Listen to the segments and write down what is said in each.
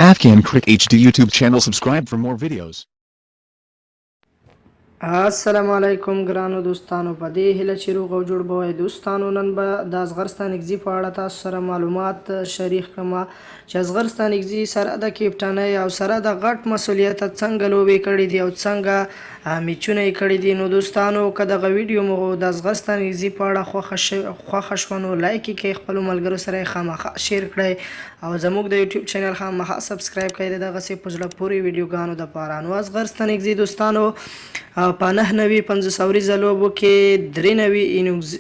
Afghan Cric HD YouTube channel. Subscribe for more videos. السلام علیکم ګرانو دوستانو په دې هیله چې روغ او جوړ به وئ دوستانو نن به د ازغرستان اګزي په اړه تاسو سره معلومات شریک کړم چې ازغرستان اګزي سره د کیپټنۍ او سره د غټ مسولیت څنګه لوبې کړې دي او څنګه میچونه یې کړي دي نو دوستانو که دغه ویډیو مو د ازغرستان اګزي په اړه خوښه شوه نو لایک یې کړئ خپلو ملګرو سره یې خامخا شیر کړئ او زموږ د یوټیوب چینل خامخا سبسکرایب کړئ دغسې په زړه پورې ویډیوګانو دپاره نو ازغرستان اګزي دوستانو په 9,500 لوبو کې 93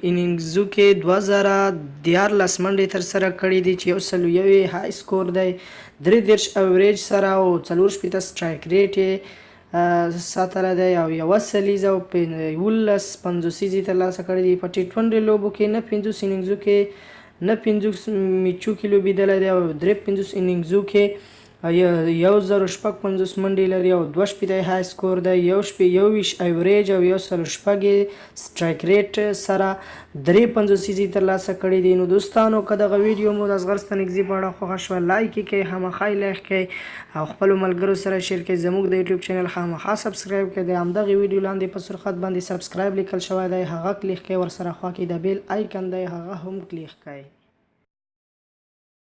انینګزو کې 2014 منډې ترسره کړي دي چې 101 های سکور دی 33 اوریج سره او 64 سټرایک ریټ یې ساتلی دی او 1 سلیزه او 15 پنځوسیزې ترلاسه کړي دي په ټي20 لوبو کې 9 انینګزو کې 9 میچو کې لوبېدلی دی او 53 انینګزو کې 1,055 منډې لري او 2 های سکور دی 21 اوریج او 106 سټرایک ریټ سره 53 ترلاسه کړي دي نو دوستانو که دغه ویډیو مو د ازغرستان اګزي په اړه خوښه شوه لایک یې کړئ خامخا یې لایک کړئ او خپلو ملګرو سره شیر کړئ زموږ د یوټیوب چینل خامخا سبسکرایب کړئ د همدغې ویډیو لاندې په سرخط باندې سبسکرایب لیکل شوی دی هغه کلیک کړئ ورسره خوا کې د بیل آیکن دی هغه هم کلیک کړئ